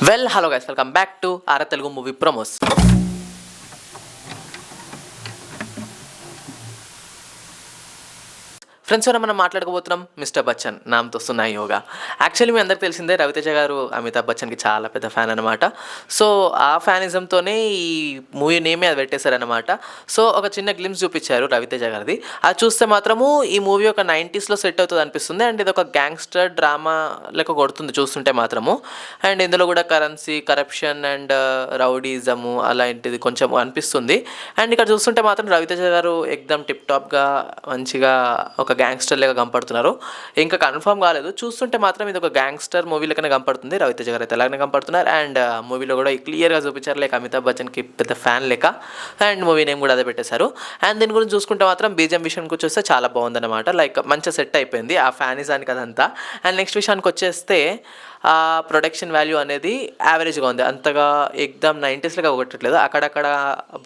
Hello guys, welcome back to our Telugu movie promos. Friends, మనం మాట్లాడుకోబోతున్నాం mister Bachchan నామ్తో సున్నా yoga. Actually మీ అందరికి తెలిసిందే, రవితేజ గారు అమితాబ్ బచ్చన్కి చాలా పెద్ద ఫ్యాన్ అనమాట. సో ఆ ఫ్యానిజంతోనే ఈ మూవీ నేమే అది పెట్టేశారనమాట. సో ఒక చిన్న గ్లిమ్స్ చూపించారు రవితేజ గారిది. అది చూస్తే మాత్రము ఈ మూవీ ఒక 90sలో సెట్ అవుతుంది అనిపిస్తుంది. అండ్ ఇది ఒక గ్యాంగ్స్టర్ డ్రామా లెక్క కొడుతుంది చూస్తుంటే మాత్రము. అండ్ ఇందులో కూడా కరప్షన్ అండ్ రౌడీజము అలాంటిది కొంచెం అనిపిస్తుంది. అండ్ ఇక్కడ చూస్తుంటే మాత్రం రవితేజ గారు ఎక్దమ్ టిప్ టాప్గా మంచిగా ఒక గ్యాంగ్స్టర్ లాగా కనపడుతున్నారు. ఇంకా కన్ఫర్మ్ కాలేదు, చూస్తుంటే మాత్రం ఇది ఒక గ్యాంగ్స్టర్ మూవీ లెక్కనే కనపడుతుంది. రవితేజ గారు అయితే ఎలాగనే కనపడుతున్నారు. అండ్ మూవీలో కూడా క్లియర్గా చూపించారు లైక్ అమితాబ్ బచ్చన్కి పెద్ద ఫ్యాన్ లెక్క. అండ్ మూవీ నేమ్ కూడా అదే పెట్టేశారు. అండ్ దీని గురించి చూసుకుంటే మాత్రం బీజిఎం విషయానికి వచ్చేస్తే చాలా బాగుందన్నమాట. లైక్ మంచిగా సెట్ అయిపోయింది ఆ ఫ్యానిజానికి అదంతా. అండ్ నెక్స్ట్ విషయానికి వచ్చేస్తే ఆ ప్రొడక్షన్ వాల్యూ అనేది యావరేజ్గా ఉంది, అంతగా ఎగ్దమ్ 90sలో కొట్టట్లేదు. అక్కడక్కడ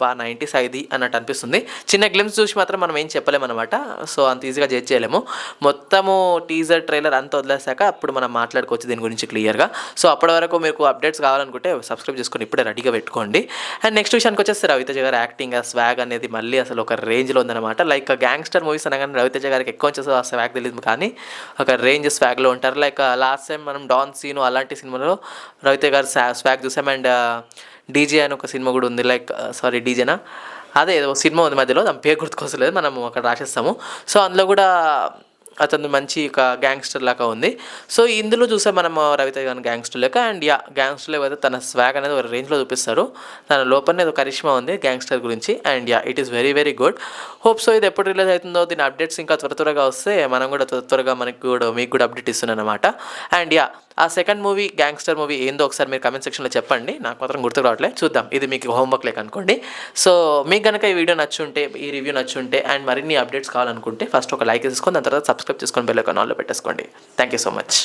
బా 90s అయింది అన్నట్టు అనిపిస్తుంది. చిన్న గ్లిమ్స్ చూసి మాత్రం మనం ఏం చెప్పలేమన్నమాట. సో అంత ఈజీగా జడ్జ్ చేయలేము. మొత్తము టీజర్ ట్రైలర్ అంతా వదిలేసాక అప్పుడు మనం మాట్లాడుకోవచ్చు దీని గురించి క్లియర్గా. సో అప్పటి వరకు మీకు అప్డేట్స్ కావాలనుకుంటే సబ్స్క్రైబ్ చేసుకొని ఇప్పుడే రెడీగా పెట్టుకోండి. అండ్ నెక్స్ట్ విషయానికి వచ్చేస్తే రవితేజ గారు యాక్టింగ్, ఆ స్వాగ్ అనేది మళ్ళీ అసలు ఒక రేంజ్లో ఉందన్నమాట. లైక్ గ్యాంగ్స్టర్ మూవీస్ అనగానే రవితేజ గారికి ఎక్కువ వచ్చేసి ఆ స్వాగ్ తెలియదు, కానీ ఒక రేంజ్ స్వాగ్లో ఉంటారు. లైక్ లాస్ట్ టైం మనం డాన్ సీను అలాంటి సినిమాలో రవితేజ గారు స్వాగ్ చూసాం. అండ్ డీజే అని ఒక సినిమా కూడా ఉంది, లైక్ డీజేనా అదే ఏదో సినిమా ఉంది మధ్యలో, దాని పేరు గుర్తుకోసలేదు, మనం అక్కడ రాసేస్తాము. సో అందులో కూడా అతను మంచి ఒక గ్యాంగ్స్టర్ లాగా ఉంది. సో ఇందులో చూసే మనం రవితేజ గారిని గ్యాంగ్స్టర్ లెక్క. అండ్ గ్యాంగ్స్టర్ లెక్క అయితే తన స్వాగ్ అనేది ఒక రేంజ్లో చూపిస్తారు. తన లోపలనే ఒక కరిష్మా ఉంది గ్యాంగ్స్టర్ గురించి. And it is very very good. Hope so ఇది ఎప్పుడు రిలీజ్ అవుతుందో దీని అప్డేట్స్ ఇంకా త్వరగా వస్తే మనం కూడా త్వరగా మీకు కూడా అప్డేట్ ఇస్తున్నాను అనమాట. అండ్ ఆ సెకండ్ మూవీ గ్యాంగ్స్టర్ మూవీ ఏందో ఒకసారి మీరు కమెంట్ సెక్షన్లో చెప్పండి, నాకు మాత్రం గుర్తుకు రావట్లేదు. చూద్దాం, ఇది మీకు హోంవర్క్ లెక్క అనుకోండి. సో మీకు కనుక ఈ వీడియో నచ్చుంటే, ఈ రివ్యూ నచ్చుంటే అండ్ మరిన్ని అప్డేట్స్ కావాలనుకుంటే ఫస్ట్ ఒక లైక్ తీసుకొని దాని తర్వాత సబ్స్క్రైబ్ చేసుకొని బెల్ ఐకాన్ ఆన్లో పెట్టేసుకోండి. Thank you so much.